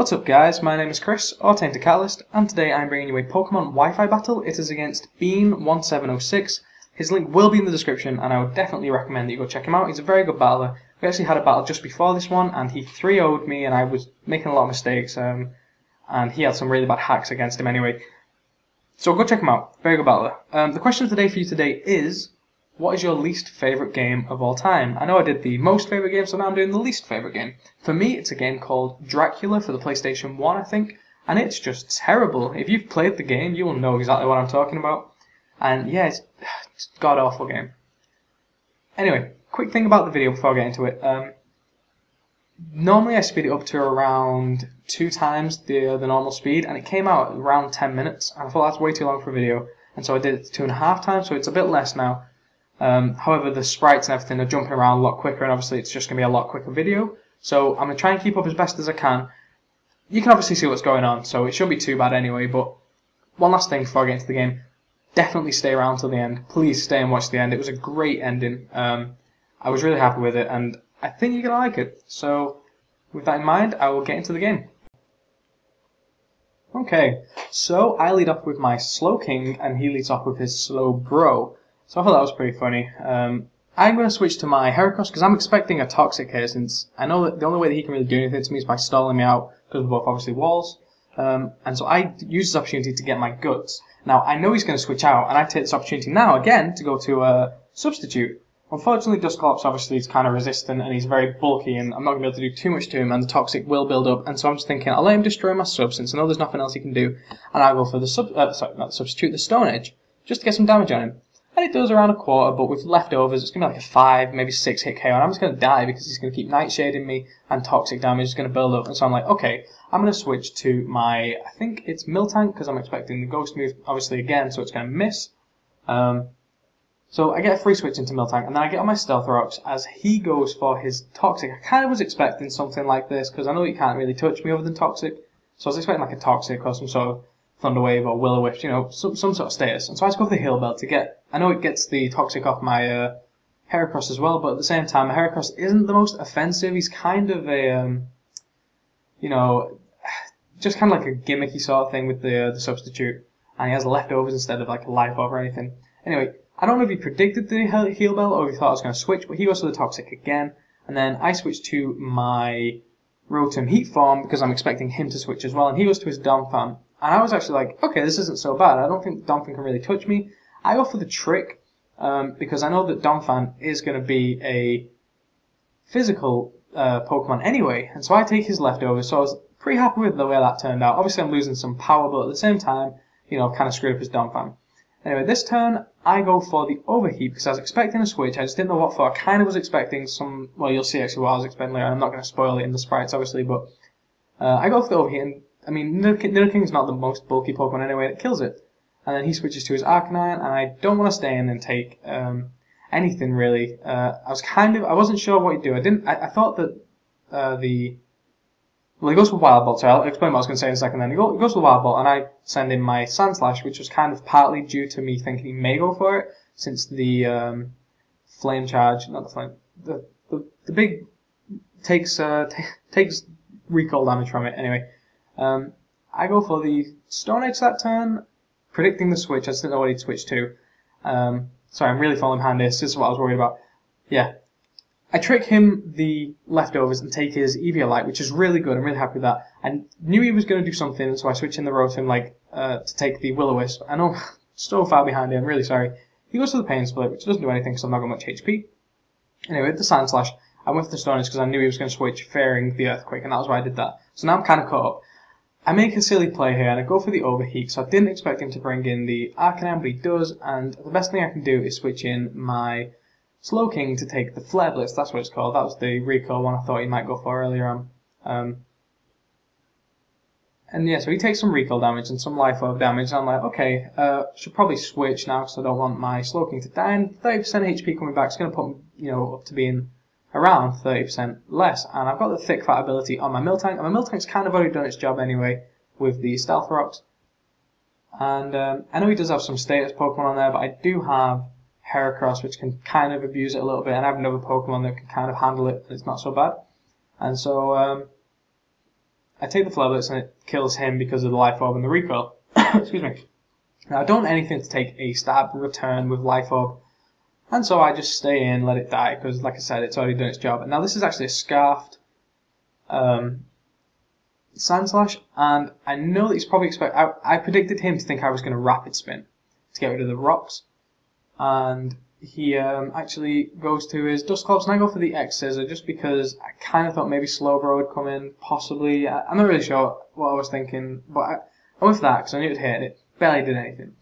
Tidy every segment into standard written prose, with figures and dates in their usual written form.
What's up guys, my name is Chris, or TaintedCatalyst, and today I'm bringing you a Pokemon Wi-Fi battle. It is against Bean17o6. His link will be in the description, and I would definitely recommend that you go check him out. He's a very good battler. We actually had a battle just before this one, and he 3-0'd me, and I was making a lot of mistakes, and he had some really bad hacks against him anyway. So go check him out, very good battler. The question of the day for you today is, what is your least favourite game of all time? I know I did the most favourite game, so now I'm doing the least favourite game. For me, it's a game called Dracula for the PlayStation 1, I think, and it's just terrible. If you've played the game, you will know exactly what I'm talking about. And yeah, it's a god-awful game. Anyway, quick thing about the video before I get into it. Normally I speed it up to around 2 times the normal speed, and it came out at around 10 minutes, and I thought that's way too long for a video, and so I did it to 2.5 times, so it's a bit less now. However, the sprites and everything are jumping around a lot quicker, and obviously it's just going to be a lot quicker video. So I'm going to try and keep up as best as I can. You can obviously see what's going on, so it shouldn't be too bad anyway. But one last thing before I get into the game. Definitely stay around till the end. Please stay and watch the end. It was a great ending. I was really happy with it, and I think you're going to like it. So with that in mind, I will get into the game. Okay, so I lead off with my Slow King, and he leads off with his Slow Bro. So I thought that was pretty funny. I'm going to switch to my Heracross because I'm expecting a Toxic here, since I know that the only way that he can really do anything to me is by stalling me out, because we're both obviously walls. And so I use this opportunity to get my Guts. Now, I know he's going to switch out, and I take this opportunity now again to go to Substitute. Unfortunately, Dusclops obviously is kind of resistant, and he's very bulky, and I'm not going to be able to do too much to him, and the Toxic will build up. And so I'm just thinking, I'll let him destroy my sub, since I know there's nothing else he can do, and I'll go for the Substitute, the Stone Edge, just to get some damage on him. And it does around a quarter, but with leftovers, it's going to be like a 5, maybe 6 hit KO, and I'm just going to die because he's going to keep Nightshading me, and Toxic damage is going to build up. And so I'm like, okay, I'm going to switch to my, I think it's Miltank, because I'm expecting the Ghost move, obviously, again, so it's going to miss. So I get a free switch into Miltank, and then I get on my Stealth Rocks as he goes for his Toxic. I kind of was expecting something like this, because I know he can't really touch me other than Toxic, so I was expecting like a Toxic or some sort of Thunder Wave or Will-O-Wisp, you know, some sort of status. And so I just go for the Heal Belt to get, I know it gets the Toxic off my Heracross as well, but at the same time, my Heracross isn't the most offensive. He's kind of a, you know, just kind of like a gimmicky sort of thing with the Substitute. And he has leftovers instead of like a life orb or anything. Anyway, I don't know if he predicted the Heal Belt or if he thought I was going to switch, but he goes for the Toxic again. And then I switch to my Rotom Heat Form because I'm expecting him to switch as well. And he goes to his Donphan. And I was actually like, okay, this isn't so bad. I don't think Donphan can really touch me. I go for the Trick because I know that Donphan is going to be a physical Pokemon anyway. And so I take his leftovers. So I was pretty happy with the way that turned out. Obviously, I'm losing some power, but at the same time, you know, kind of screwed up his Donphan. Anyway, this turn, I go for the Overheat because I was expecting a switch. I just didn't know what for. I kind of was expecting some, well, you'll see actually what I was expecting later. I'm not going to spoil it in the sprites, obviously, but I go for the Overheat. And I mean, Nidoking's not the most bulky Pokemon anyway, it kills it. And then he switches to his Arcanine, and I don't want to stay in and take anything really. I wasn't sure what he'd do. I thought that well, he goes for Wild Bolt, so I'll explain what I was going to say in a second then. He goes for Wild Bolt, and I send in my Sandslash, which was kind of partly due to me thinking he may go for it, since the Flame Charge, not the Flame, the big takes recoil damage from it anyway. I go for the Stone Edge that turn, predicting the switch. I just didn't know what he'd switch to. Sorry, I'm really falling behind this. This is what I was worried about. Yeah. I trick him the leftovers and take his Eviolite, which is really good. I'm really happy with that. I knew he was going to do something, so I switch in the Rotom to take the Will-O-Wisp. I know, so far behind him, I'm really sorry. He goes for the Pain Split, which doesn't do anything because I've not got much HP. Anyway, with the Sandslash, I went for the Stone Edge because I knew he was going to switch, fearing the Earthquake, and that was why I did that. So now I'm kind of caught up. I make a silly play here, and I go for the Overheat, so I didn't expect him to bring in the Arcanine, but he does, and the best thing I can do is switch in my Slow King to take the Flare Blitz, that's what it's called. That was the recoil one I thought he might go for earlier on. And yeah, so he takes some recoil damage and some life orb damage, and I'm like, okay, should probably switch now because I don't want my Slow King to die, and 30% HP coming back is going to put him, you know, up to being around 30% less, and I've got the Thick Fat ability on my Miltank, and my Miltank's kind of already done its job anyway with the Stealth Rocks. And I know he does have some status Pokemon on there, but I do have Heracross, which can kind of abuse it a little bit, and I have another Pokemon that can kind of handle it, and it's not so bad. And so I take the flare blitz and it kills him because of the life orb and the recoil. Excuse me. Now I don't want anything to take a stab return with life orb, and so I just stay in, let it die, because like I said, it's already done its job. And now this is actually a scarfed Sandslash, and I know that he's probably I predicted him to think I was going to rapid spin to get rid of the rocks, and he actually goes to his Dust Clops, and I go for the X Scissor just because I kind of thought maybe Slowbro would come in, possibly. I'm not really sure what I was thinking, but I went for that because I knew it hit, and it barely did anything.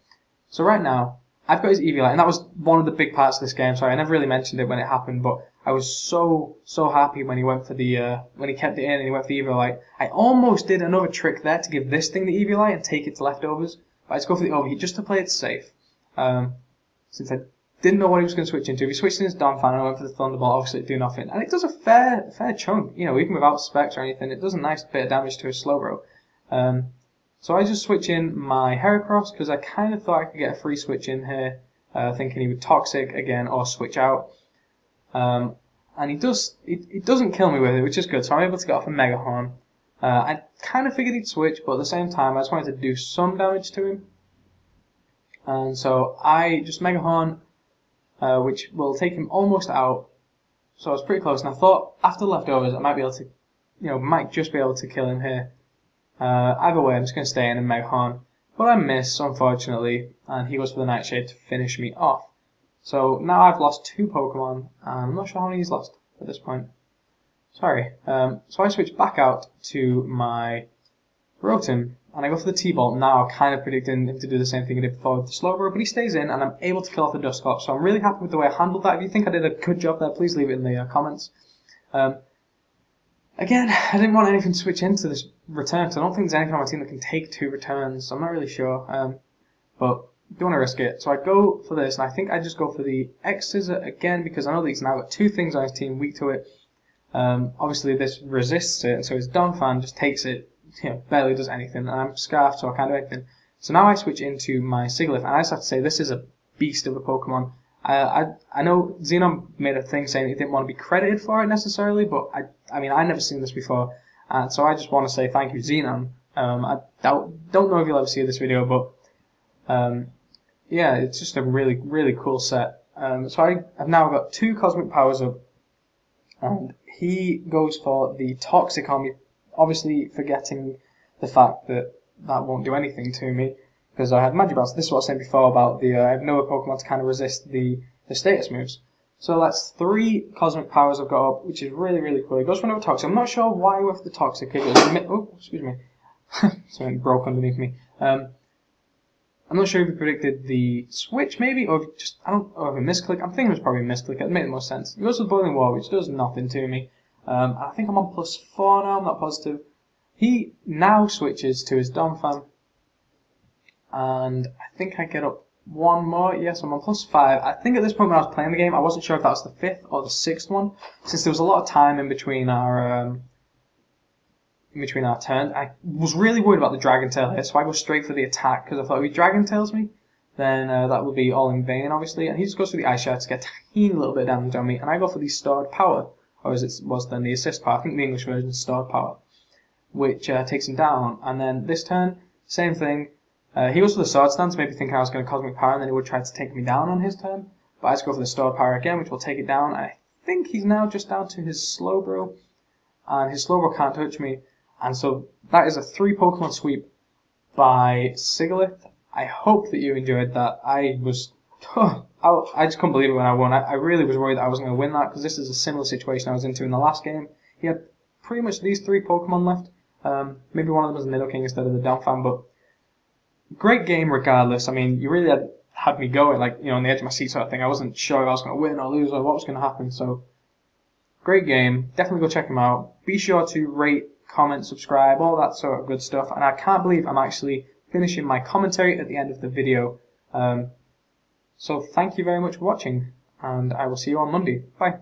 So right now, I've got his Eviolite, and that was one of the big parts of this game. Sorry, I never really mentioned it when it happened, but I was so happy when he went for the when he kept it in and he went for the Eviolite. I almost did another trick there to give this thing the Eviolite and take its leftovers, but I just go for the overheat just to play it safe. Since I didn't know what he was going to switch into. If he switched in his Donphan and I went for the Thunderbolt, obviously it'd do nothing. And it does a fair chunk, you know, even without specs or anything. It does a nice bit of damage to his Slowbro. So I just switch in my Heracross because I kind of thought I could get a free switch in here, thinking he would Toxic again or switch out. And it doesn't kill me with it, which is good. So I'm able to get off a Mega Horn. I kind of figured he'd switch, but at the same time I just wanted to do some damage to him. And so I just Mega Horn, which will take him almost out. So I was pretty close, and I thought after the leftovers I might be able to, might just be able to kill him here. Either way, I'm just going to stay in and Mega Horn, but I miss, unfortunately, and he goes for the Nightshade to finish me off. So now I've lost 2 Pokemon, and I'm not sure how many he's lost at this point. Sorry. So I switch back out to my Rotom, and I go for the T-Bolt. Now kind of predicting him to do the same thing he did before with the Slowbro, but he stays in, and I'm able to kill off the Dusclops. So I'm really happy with the way I handled that. If you think I did a good job there, please leave it in the comments. Again, I didn't want anything to switch into this return, because I don't think there's anything on my team that can take 2 returns, so I'm not really sure. But don't want to risk it. So I go for this, and I think I just go for the X-Scissor again, because I know that he's now got 2 things on his team weak to it. Obviously this resists it, and so his Donphan just takes it, barely does anything, and I'm Scarfed, so I can't do anything. So now I switch into my Sigilyth, and I just have to say, this is a beast of a Pokemon. I know Xenon made a thing saying he didn't want to be credited for it necessarily, but I mean, I've never seen this before, and so I just want to say thank you, Xenon. I don't know if you'll ever see this video, but yeah, it's just a really cool set. So I've now got 2 Cosmic Powers up, and he goes for the Toxic on me, obviously forgetting the fact that that won't do anything to me, because I had Magikarp. This is what I was saying before about the I have no Pokemon to kind of resist the status moves. So that's 3 Cosmic Powers I've got up, which is really cool. It goes for another Toxic. I'm not sure why with the Toxic. Oh, excuse me. Something broke underneath me. I'm not sure if he predicted the switch, maybe, or just, I don't know, if a misclick. I'm thinking it was probably a misclick. It made the most sense. He goes to the Boiling War, which does nothing to me. I think I'm on +4 now, I'm not positive. He now switches to his Donphan, and I think I get up 1 more. Yes, I'm on +5. I think at this point when I was playing the game, I wasn't sure if that was the 5th or the 6th one, since there was a lot of time in between our turns. I was really worried about the Dragon Tail here, so I go straight for the attack, because I thought if he Dragon Tails me, then that would be all in vain, obviously. And he just goes for the Ice Shower to get a teeny little bit of damage on me, and I go for the Stored Power, or as it was then the Assist Power. I think the English version is Stored Power, which takes him down. And then this turn, same thing. He goes for the Sword Stance, maybe thinking I was going to Cosmic Power, and then he would try to take me down on his turn. But I just go for the Stored Power again, which will take it down. And I think he's now just down to his Slowbro, and his Slowbro can't touch me. And so that is a 3 Pokemon sweep by Sigilyth. I hope that you enjoyed that. I just couldn't believe it when I won. I really was worried that I wasn't going to win that, because this is a similar situation I was into in the last game. He had pretty much these 3 Pokemon left. Maybe one of them was Nidoking instead of the Donphan, but great game regardless. I mean, you really had me going, like, on the edge of my seat sort of thing. I wasn't sure if I was going to win or lose or what was going to happen. So great game. Definitely go check him out. Be sure to rate, comment, subscribe, all that sort of good stuff. And I can't believe I'm actually finishing my commentary at the end of the video. So thank you very much for watching, and I will see you on Monday. Bye.